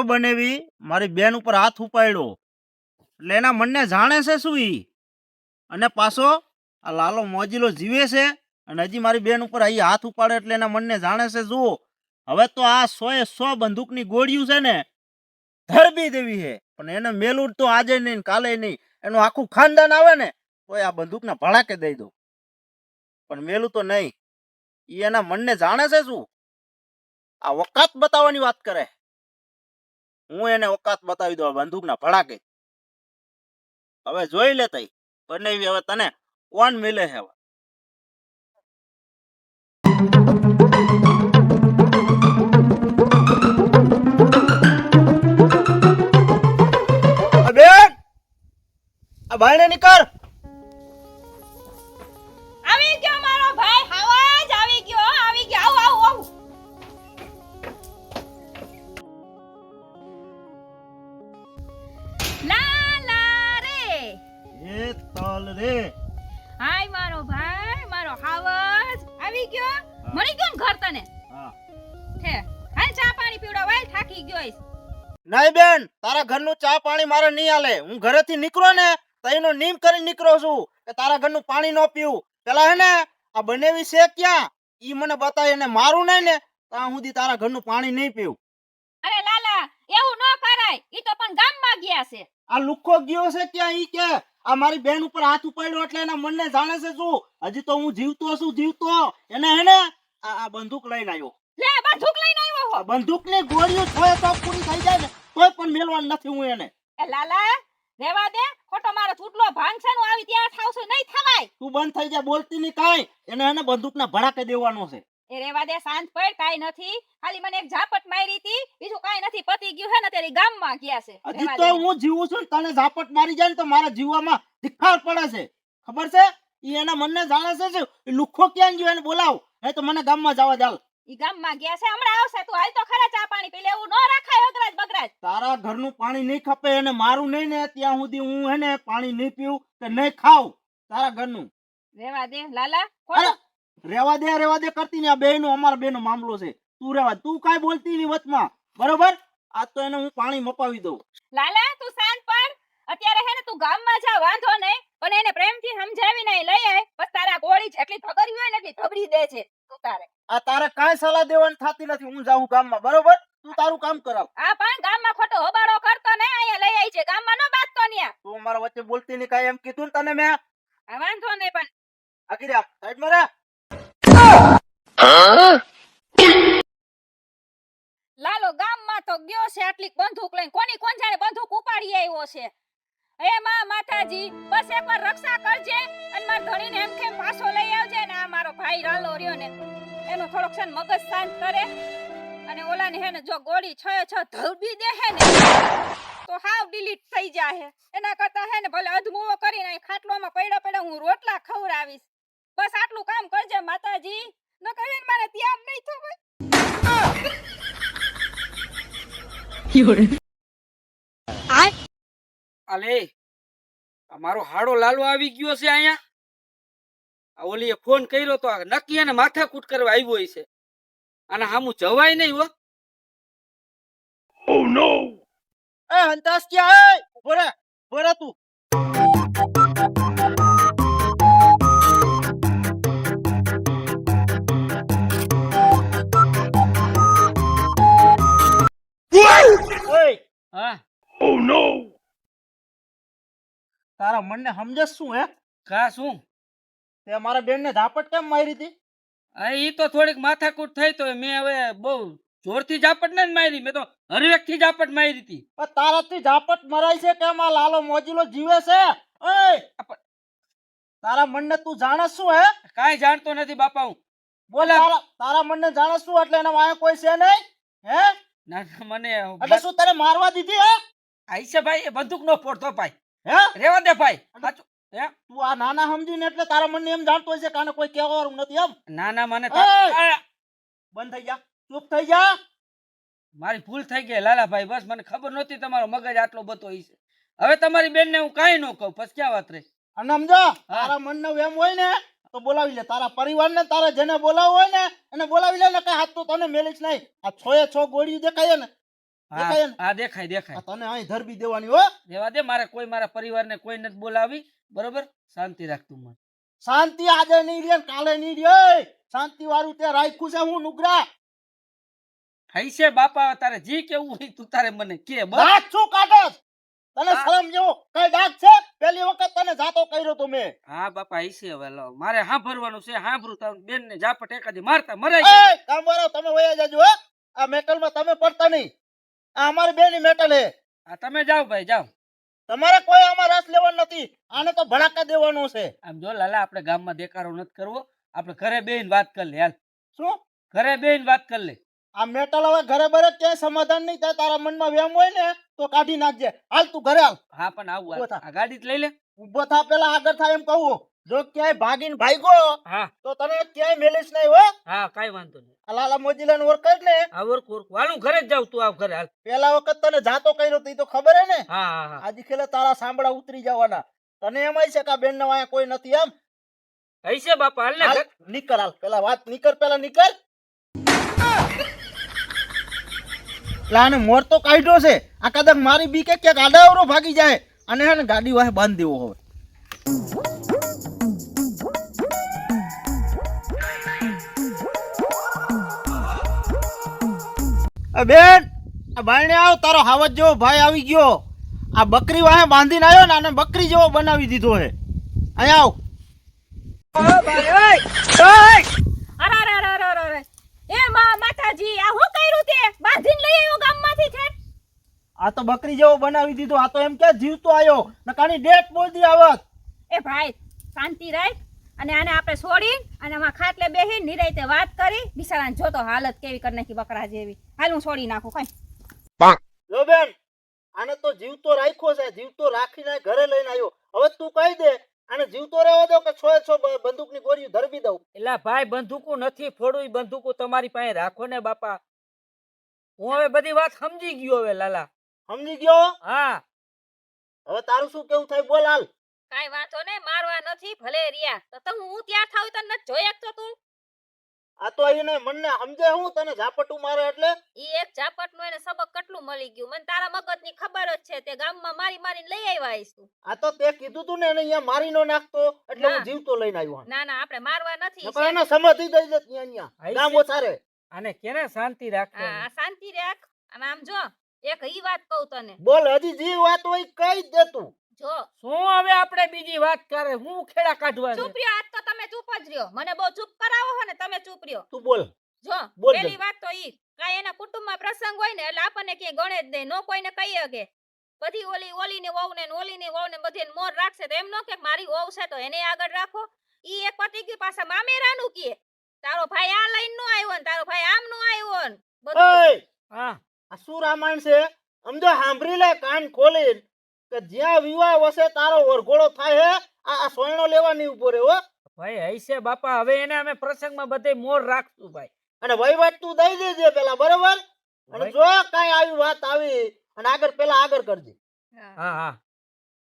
બનેવી મારી બેન ઉપર હાથ ઉપાડ્યો એટલે એના મનને જાણે છે શું ઈ? અને પાછો આ લાલો મોજીલો જીવે છે અને હજી મારી બેન ઉપર અહીં હાથ ઉપાડે એટલે એના મનને જાણે છે. જુઓ હવે તો આ 100 બંદૂકની ગોળીયું છે ને ધરબી દેવી છે, પણ એને મેલું તો આજે નહીં કાલે નહીં, એનું આખું ખાનદાન આવે ને તો આ બંદૂકના ભડાકે દઈ દો, પણ મેલું તો નહીં. ઈ એના મનને જાણે છે શું? આ વકાત બતાવવાની વાત કરે. હું એને વકાત બતાવી દઉં બંદૂકના ભડાકે. હવે જોઈ લે તઈ બનેવી હવે તને કોણ મિલે છે. હવે બેન આ ભાઈને નીકળ. આવી ગયો મારો ભાઈ, આવાજ આવી ગયો. આવો આવો. લાલા રે એ તલ રે. હાય મારો ભાઈ, મારો હાવજ આવી ગયો. મળી ગયો ને ઘર તને? હા હે હાલ ચા પાણી પીવડાવાય, થાકી ગયો છે. નહીં બેન, તારા ઘરનું ચા પાણી મારે નહીં હાલે. હું ઘરેથી નીકળો ને તો એનો નિયમ કરીને નીકળો છું કે તારા ઘરનું પાણી ન પીવું. પેલા હે ને આ બનેવી છે ક્યાં ઈ મને બતાય, એને મારું નહીં ને ત્યાં સુધી તારા ઘરનું પાણી નહીં પીવું. અરે લાલા એવું ન કરાય, ઈ તો પણ ગામમાં ગયા છે. આ લુખો ગયો છે ક્યાં ઈ કે આ મારી બેન ઉપર હાથ ઉપાડ્યો એટલે એના મનને જાણે છે શું? હજી તો હું જીવતો એને હે ને આ બંદૂક લઈને આવ્યો. લે બંદૂક લઈને આવ્યો હો? આ બંદૂકની ગોળીઓ છોય તો પૂરી થઈ જાય ને તોય પણ મેલવાનું નથી હું એને. એ લાલા રેવા દે, ખોટો મારો ચૂટલો ભાંગશે નું આવી ત્યાં થાવશે નહીં થવાય. તું બંધ થઈ જા, બોલતી નહીં કાંઈ. એને હે ને બંદૂકના ભડાકે દેવાનો છે. એ રેવા દે, શાંત પડ, કાઈ નથી. ખાલી મને એક ઝાપટ મારી હતી, બીજું કાઈ નથી. પતી ગયું હે ને તેરી ગામમાં ગયા છે. હજી તો હું જીવું છું ને તને ઝાપટ મારી જાય ને તો મારા જીવવામાં ધિક્કાર પડે છે. ખબર છે? ઈ એના મનને જાણે છે શું? ઈ લુખો ક્યાં ગયો એને બોલાવ, નહીં તો મને ગામમાં જવા દે. ઈ ગામમાં ગયા છે, હમણાં આવશે. તું હાલ તો ખરા ચા પાણી પી લે. એવું ન રાખાય અગરાજ બગરાજ. તારા ઘરનું પાણી નહીં ખપે એને મારું નહીં ને ત્યાં સુધી હું હે ને પાણી નહીં પીવું કે નહીં ખાવ તારા ઘરનું. રેવા દે લાલા, અરે રેવા દે કરતી ને આ બેનો અમારા બેનો મામલો છે. તું રેવા, તું કાઈ બોલતી નહીં વચમાં, બરોબર? આજ તો એને હું પાણી મપાવી દઉં. લાલા તું શાંત પડ. અત્યારે હે ને તું ગામમાં જા, વાંધો નહીં, પણ એને પ્રેમથી સમજાવીને લઈ આય. બસ તારા ગોળી જેટલી થગરી હોય ને એટલી થબરી દે છે તું તારે. આ તારે કાંઈ સલાહ દેવાની થતી નથી. હું જાઉં ગામમાં, બરોબર? તું તારું કામ કરાવ. આ પણ ગામમાં ખોટો હોબાળો કરતો ને, અહીંયા લઈ આય છે. ગામમાં ન બાતતો ન્યા. તું અમારા વચ્ચે બોલતી નહીં કાંઈ એમ કીધું ને તને મેં. આ વાંધો નહીં, પણ આખી રે સાઈડ માં રે. લાલો ગામમાં તો ગયો છે આટલી બંદૂક લઈને. કોની કોણ જાણે બંદૂક ઉપાડી આવ્યો છે. હે માં માતાજી, બસ એકવાર રક્ષા કરજે અને માર ધણીને એમ કેમ પાછો લઈ આવજે ને. આ મારો ભાઈ લાલો રહ્યો ને એનો થોડોક છે મગજ શાંત કરે અને ઓલાને હે ને જો ગોળી 6 ધલબી દે હે ને તો હાવ ડિલીટ થઈ જાહે. એના કરતા હે ને ભલે અધમુવો કરીને અહીં ખાટલોમાં પડ્યો હું રોટલા ખવડાવીશ. બસ આટલું કામ કરજે માતાજી, ન કહીને મારે ત્યાં નહીં થવાય. અલે અમારો હાડો લાલો આવી ગયો છે અહીંયા. આ ઓલીએ ફોન કર્યો તો નક્કી એને માથાકૂટ કરવા આવ્યો છે. અને હામું જવાય નહીં હો. ઓ નો. એ હંતાસ ક્યાં? એ ઉભો રે તું. હા ઓ નો. તારા મનને સમજસ શું હે? કા શું? તે મારા બેનને ઝાપટ કેમ મારી હતી? ઈ તો થોડીક માથાકૂટ થઈ તો મેં હવે બહુ જોરથી ઝાપટ નથી મારી. મેં તો હરવેકથી ઝાપટ મારી હતી. તારાથી ઝાપટ મરાય છે કેમ? આ લાલો મોજીલો જીવે છે. ઓય તારા મનને તું જાણે શું હે? કાઈ જાણતો નથી બાપા હું. બોલ તારા મનને જાણે શું એટલે એના વાંહે કોઈ છે નહીં હે? ના મને એટલે શું તને મારવા દીધી હે? આઈશે ભાઈ એ બંદૂક નો ફોડતો ભાઈ. હે રેવા દે ભાઈ. સાચું હે? તું આ નાના સમજીને એટલે તારા મનને એમ જાણતો હોય છે કાને કોઈ કહેવાનું નથી એમ? ના ના મને બંધ થઈ જા, ચૂપ થઈ જા. મારી ભૂલ થઈ ગઈ લાલાભાઈ. બસ મને ખબર નહોતી તમારો મગજ આટલો બધો હશે. હવે તમારી બેન ને હું કાઈ ન કહું, પછી ક્યાં વાત રહી. અને સમજો તારા મનનો એમ હોય ને તો બોલાવી લે. તારા પરિવારને તારે જેને બોલાવવો હોય ને એને બોલાવી લે ને કઈ હાથ તો તને મેલીશ નહીં. આ 6 ગોળીઓ દેખાય ને હા દેખાય ને? હા દેખાય આ દેખાય તને અહીં ધરબી દેવાની હો. દેવા દે મારે કોઈ મારા પરિવારને કોઈ નથી બોલાવી બરોબર શાંતિ રાખ તું મને શાંતિ આજે નહીં રે ને કાલે નહીં રે. શાંતિ વાળું તે રાખ્યું છે હું નુગરા. થઈ છે બાપા તારે જી કેવું હોય તું તારે મને કે બસ દાંત શું કાઢસ? તને હા. શરમ જેવો કઈ દાંત છે? પેલી વખત તને જાતો કર્યો તો મેં. હા બાપા હશે હવે લો મારે સાંભળવાનું છે સાંભળું તારું બેન ને ઝાપટ એકાદી મારતા મરાઈ જાય એ કામ વાળો તમે વયા જાજો હો. આ મેટલમાં તમે પડતા નહીં. આ અમારી બેની મેટલ હે. હા તમે જાઓ ભાઈ જાઓ તમારે કોઈ આમાં રસ લેવાનો નથી. આને તો ભડાકા દેવાનો છે. આમ જો લાલા આપણે ગામમાં દેખાડો નથી કરવો આપણે ઘરે બેહીને વાત કરી લે હાલ શું? ઘરે બેહીને વાત કરી લે આ મેટલ હવે ઘરે બરે ક્યાંય સમાધાન નહીં થાય. તારા મનમાં વેમ હોય ને તો કાઢી નાખજે. હાલ તું ઘરે હાલ. હા પણ આવું ઉભો થા. આ ગાડી જ લઈ લે ઊભો થા પેલા આગળ થાય એમ કહું. જો ક્યાંય ભાગીને ભાગ્યો હા તો તને ક્યાંય મેલીશ નહીં હો. હા કાઈ વાંધો નહીં આ લાલા મોજીલાને ઓળખાય ને. આ વર્ક વર્ક હાલું ઘરે જ જાઉં તું આવ ઘરે હાલ પેલા વખત તને જાતો કર્યો તો ઈ તો ખબર હે ને. હા હા હા આજે ખેલે તારા સાંભળા ઉતરી જવાના. તને એમાંય છે કે આ બેન વાયા કોઈ નથી એમ. હશે બાપા હાલ ને હાલ, નીકળ હાલ. પેલા વાત નીકળ પેલા નીકળ. એટલે આને મોર તો કાઢ્યો છે. આ કદાચ મારી બી કે ક્યાંક આડાવરો ભાગી જાય અને હે ને ગાડી વાહે બાંધી દેવો હવે. આ બેન આ બાયણે આવ. તારો હાવજ જેવો ભાઈ આવી ગયો. આ બકરી વાહે બાંધીને આવ્યો ને આને બકરી જેવો બનાવી દીધો હે. અહીંયા આવ. અરે એ માં માતાજી આ હું કર્યું તે બાંધીને લઈ આવ્યો ગામમાંથી છે આ તો બકરી જેવો બનાવી દીધો. આ તો એમ કે જીવતો આવ્યો નકાની ડેટ બોલતી આવત. એ ભાઈ શાંતિ રાખ અને આને આપણે છોડી અને આમાં ખાટલે બેહી નિરાયતે વાત કરી બિચારાને જોતો હાલત કેવી કરી નાખી બકરા જેવી. હાલ હું છોડી નાખું કઈ જો બેન આને તો જીવતો રાખ્યો છે. જીવતો રાખીને ઘરે લઈને આવ્યો. હવે તું કહી દે આને જીવતો રહેવા દો કે છો બંદૂકની ગોળીઓ ધરબી દઉં. એલા ભાઈ બંદૂકો નથી ફોડું બંદૂકો તમારી પાસે રાખો ને બાપા હું હવે બધી વાત સમજી ગયો હવે લાલા સમજી ગયો? હા હવે તારું શું કેવું થાય બોલ હાલ. કાઈ વાંધો ને મારવા નથી ભલે રિયા તો હું ત્યાર થાવ તને નથી જોઈ શકતો તું. આ તો એને મનને સમજે હું તને ઝાપટું મારે એટલે. ઈ એક ઝાપટનું એને સબક કેટલું મળી ગયું મને તારા મગજની ખબર જ છે તે ગામમાં મારી મારીને લઈ આવ્યા આવીશું. આ તો તે કીધું તું ને એને અહીંયા મારી નો નાખતો એટલે ના. હું જીવતો લઈને આવ્યો. ના ના આપણે મારવા નથી. નકર એને સમાધિ દઈ દે અહીંયા ગામ ઓછારે. આને કેને શાંતિ રાખે હા શાંતિ રાખ અને આમ જો એક ઈ વાત કહું તને બોલ હજી જે વાત હોય કઈ જ દે તું. જો શું હવે આપણે બીજી વાત કરે હું ખેડા કાઢવા છે? ચૂપ રહ્યો આજ તો તમે ચૂપ જ રહ્યો મને બહુ ચૂપ કરાવો છો ને તમે ચૂપ રહ્યો. તું બોલ. જો બોલ પેલી જલ્દી. વાત તો ઈ કાંઈ એના કુટુંબમાં પ્રસંગ હોય ને એટલે આપણને ક્યાંય ગણે જ નહીં નો કોઈને કહી શકે બધી ઓલીની વહુને ને ઓલીની વહુને બધીને મોર રાખશે તો એમ નો કે મારી વહુ છે તો એને આગળ રાખો. ઈ એક પતિ ગયું પાછા મામેરાનું કીએ તારો ભાઈ આ લઈને નો આવ્યો ને તારો ભાઈ આમ નો આવ્યો ને બધું. ઓય હા આ શું રામાયણ છે સમજો સાંભળી લે કાન ખોલીને કે જ્યાં વિવાહ વસે તારો વરઘોડો થાય હે આ સોયણો લેવાની ઉભો રે હો. ભાઈ હશે બાપા હવે એને અમે પ્રસંગમાં બધે મોર રાખશું ભાઈ અને વહીવટ તું દઈ દેજે પેલા બરોબર. અને ભાઈ. જો કઈ આવી વાત આવી અને આગળ પેલા આગળ કરજે. હા. હા હા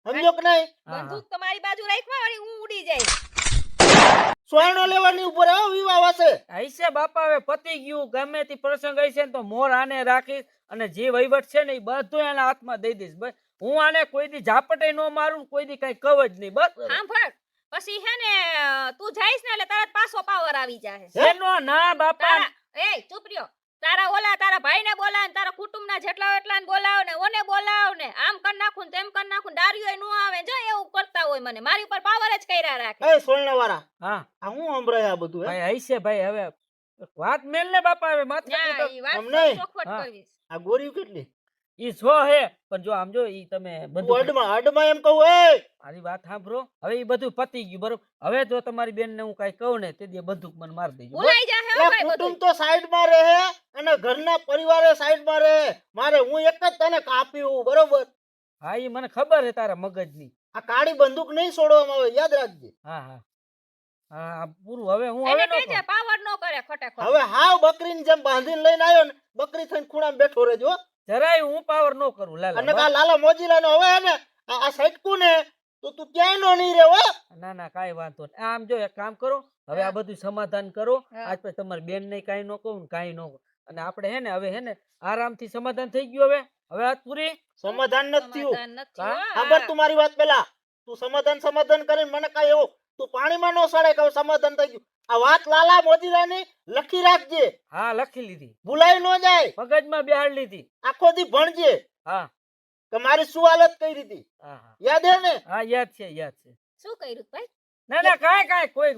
સમજો કે નહીં? હા, હા. બંદૂક તમારી બાજુ રાખવા વાળી હું ઉડી જાય. સોયણો લેવાની ઉભો રે હો વિવાહ વસે. હશે બાપા હવે પતી ગયું ગમે તે પ્રસંગ હશે ને તો મોર આને રાખીશ અને જે વહીવટ છે ને એ બધું એના હાથમાં દઈ દઈશ બસ હું આને કોઈ દી ઝાપટે ન મારું કોઈ દી કઈ કહું જ નહીં બસ સાંભળ પછી હે ને તું જઈશ ને એટલે તરત પાછો પાવર આવી જાય. એનો ના બાપા તારા એ ચૂપ રહ્યો તારા ઓલા તારા ભાઈને બોલાવ ને તારા કુટુંબના જેટલા એટલાને બોલાવ ને ઓને બોલાવ ને આમ કર નાખું ને તેમ કર નાખું દારૂ નો આવે જો એવું કરતા હોય મને મારી ઉપર પાવર જ કર્યા રાખે. એ સોયણા વાળા હા આ હું સંભળાય આ બધું હે? ભાઈ હશે ભાઈ હવે વાત મેલ ને બાપા હવે માથે ના ઈ વાત એમ નહીં. ચોખવટ હા. કરવીશ. આ ગોરીઓ કેટલી? ઈ છો હે પણ જો આમ જો ઈ તમે તું બધું અડમાં એમ કહું એ મારી વાત સાંભળો હવે ઈ બધું પતી ગયું બરોબર હવે જો તમારી બેન ને હું કઈ કહું ને તે દી બંદૂક મને મારી દેજો બસ. ભૂલાઈ જાહે હો એટલે ભાઈ બધું. કુટુંબ તો સાઈડમાં રહે અને ઘરના પરિવારે સાઈડમાં રહે. મારે હું એક જ તને કાપ્યું બરોબર. હા ઈ મને ખબર છે તારા મગજની આ કાળી બંદૂક નહીં છોડવામાં આવે યાદ રાખજે. હા હા હા પૂરું હવે હું એને હવે નો કહેજે પાવર નો કરે ખોટે ખોટું. હવે હાવ બકરીની જેમ બાંધીને લઈને આવ્યો ને બકરી થઈને ખૂણામાં બેઠો રહેજો. જરાય હું પાવર નો કરું લાલા અને બસ. આ લાલા મોજીલાનો હવે હે ને આ સટકું ને તો તું ક્યાંય નો નહીં રે હો. ના ના કાઈ વાંધો નહીં આમ જો એક કામ કરો હવે આ હા. બધું સમાધાન કરો હા. આજ પછી તમારી બેન ને કાઈ નો કહું ને કાઈ નો કહું અને આપણે હે ને હવે હે ને આરામથી સમાધાન થઈ ગયું. હવે વાત પૂરી. સમાધાન નથી થયું. સમાધાન નથી હા? હો. સાંભળ તું મારી વાત પેલા. તું સમાધાન કરીને મને કાંઈ એવો તું પાણીમાં ન સડે કે હવે સમાધાન થઈ ગયું. આ વાત લાલા મોજીરાની લખી રાખજે. હા, લખી લીધી, ભૂલાઈ ન જાય. મગજમાં બેહાડ લીધી. આખો દી ભણજે હા કે મારી શું હાલત કરી હતી. હા હા યાદ હે ને? હા, યાદ છે, યાદ છે. શું કર્યું ભાઈ? ના કાંઈ કોઈ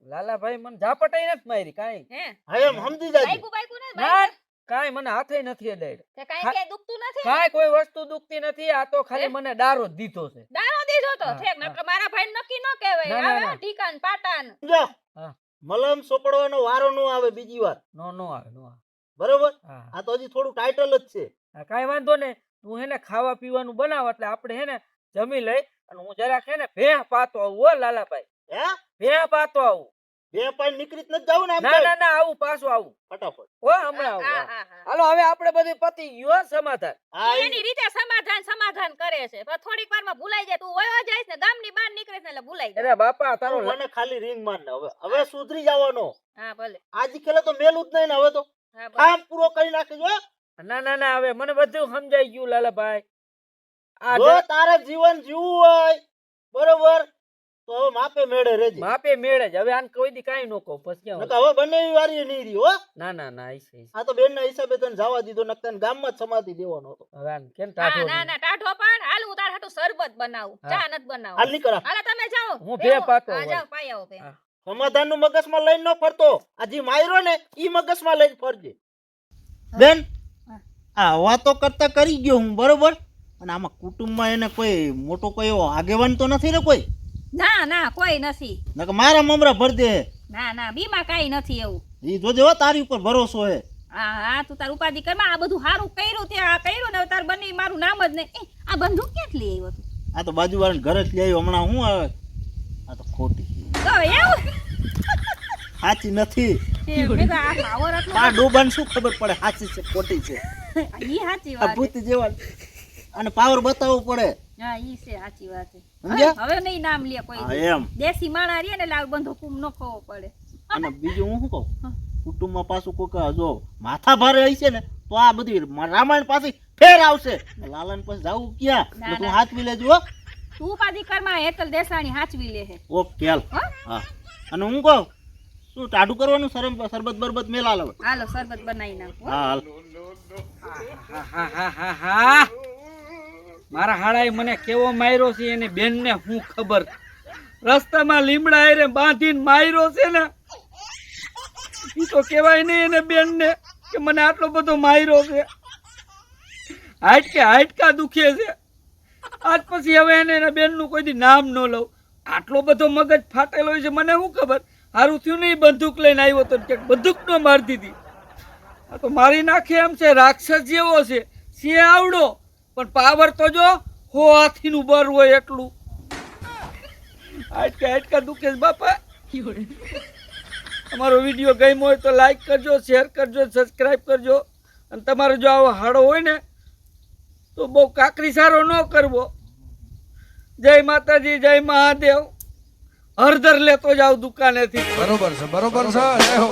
લાલાભાઈ મને ઝાપટાઈ નથી મારી કાંઈ. હે હા એમ સમજી જાજે. બાઈકુ બાઈકુ ને ના કાંઈ મને હાથે નથી અડાડ્યો. તે કાંઈ કે દુખતું નથી? કાંઈ કોઈ વસ્તુ દુખતી નથી. આ તો ખાલી મને ડારો જ દીધો છે. દારો દીધો તો હા, ઠેક હા. નકર મારા ભાઈ નક્કી ન કહેવાય. ના, ના, આવે ના. ઠીકાન પાટાન. સમજો? હા. મલમ સોપડવાનો વારો ન આવે બીજી વાર. નો આવે. બરોબર? હા આ તો હજી થોડું ટાઇટલ જ છે. હા, કાંઈ વાંધો ને. તું હે ને ખાવા પીવાનું બનાવ એટલે આપણે હે ને જમી લઈ અને હું જરાક હે ને ભેહ પાતો આવું. હો લાલાભાઈ, હે ભેહ પાતો આવું. બે પાઈ નીકળી જ નથી જાવું ને આમ ના કઈ? ના ના આવું, પાછું આવું. ફટાફટ. હો હમણાં આવું. હા, હા. હા, હા. હાલો હવે આપણે બધું પતી ગયું. હો, સમાધાન. હા એની રીતે સમાધાન કરે છે. પણ થોડીક વારમાં ભૂલાઈ જાય. તું વયો જઈશ ને ગામની બહાર નીકળીશ ને એટલે ભૂલાઈ જાય. અરે બાપા તારો તું મને ખાલી રિંગ માર ને હવે સુધરી જવાનો. હા ભલે. આજી ખેલે તો મેલું જ નહીં ને હવે તો હા ભલે. કામ પૂરો કરી નાખીશ. હો ના હવે મને બધું સમજાઈ ગયું લાલાભાઈ. આ જો તારે જીવન જીવવું હોય બરોબર તો હવે માપે મેળે રહેજે. માપે મેળે જ. હવે આને કોઈ દી કાંઈ ન કહું પછી ક્યાં નકર હવે બંને વારી નહીં રહી. હો ના ઈસે. આ તો બેન ના હિસાબે તને જવા દીધો નકર તને ગામમાં જ સમાધિ દેવાનો હતો. હવે આને કેમ હા, ટાઢો ના ટાઢો પાડ. હાલ હું તાર હાટુ શરબત બનાવું. હા. ચા નત બનાવું. હાલ નીકળ. હાલો તમે જાઓ. હું ભે પાતો હા હોય. જાઓ પાઈ આવો ભે. હા. સમાધાન નું મગજમાં લઈને ન ફરતો. આ જે માયરો ને ઈ મગજમાં લઈને ફરજે. બેન હા. આ વાતો કરતા કરી ગયો હું બરોબર. અને આમાં કુટુંબમાં એને કોઈ મોટો કોઈ એવો આગેવાન તો નથી ને કોઈ? ના કોઈ નથી. નકર મારા મમરા ભર દે. ના બીમાં કાઈ નથી એવું. ઈ જોજે હો તારી ઉપર ભરોસો હે. હા તું તાર ઉપાધિ કરમાં આ બધું હારું કર્યું તે આ કર્યું ને હવે તાર બની મારું નામ જ નહીં. એ, આ બંદૂક ક્યાંથી લઈ આવ્યો તું? આ તો બાજુવાળાને ઘરે જ લઈ આવ્યો હમણાં. હું આવે આ તો ખોટી તો એવું સાચી નથી. એ મેં તો આ પાવર આટલો આ ડોબાને શું ખબર પડે સાચી છે ખોટી છે? ઈ સાચી આ વાત ભૂત જેવા અને પાવર બતાવવો પડે. હા ઈ છે સાચી વાત છે. સમજ્યા? હવે નહીં નામ લે કોઈ હા દી. એમ. દેશી માણા રે ને લાવ બંધો કુમ ન ખવો પડે. અને બીજું હું શું કહું હા. કુટુંબમાં પાછું કોઈક જો માથા ભારે હોય છે ને તો આ બધી રામાયણ પાછી ફેર આવશે. લાલન પછી જાવું ક્યાં? ના, એટલે તું ના. હાથવી લેજો. હો તું ઉપાધિ કરમાં હેતલ દેસાણી હાચવી લે હે. ઓકે હાલ. હો હા અને હું કહું શું ટાઢું કરવાનું? શરબત બરબત મેલા લાવ. હાલો શરબત બનાવી નાખો. હા હાલ. હા. મારા હાડાએ મને કેવો માર્યો છે એને બેનને હું ખબર. રસ્તામાં લીમડા હારે બાંધીને માર્યો છે ને ઈ તો કહેવાય નહીં એને બેનને કે મને આટલો બધો માર્યો છે. હાડકા દુખે છે. આજ પછી હવે એને એના બેનનું કોઈ દી નામ ન લઉં. આટલો બધો મગજ ફાટેલો છે મને શું ખબર. હારું થયું નહીં બંદૂક લઈને આવ્યો તો કે બંદૂક ન મારી દીધી. આ તો મારી નાખે એમ છે. રાક્ષસ જેવો છે. સિંહ આવડો પણ પાવર તો જો હો હાથીનું બર હોય એટલું. હાડકા દુખે છે બાપા. અમારો વિડીયો ગમ્યો હોય તો લાઈક કરજો, શેર કરજો, સબસ્ક્રાઈબ કરજો. અને તમારો જો આવો હાડો હોય ને તો બહુ કાકરી સારો ન કરવો. જય માતાજી, જય મહાદેવ. હળદર લેતો જાવ દુકાનેથી. બરોબર છે જય હો.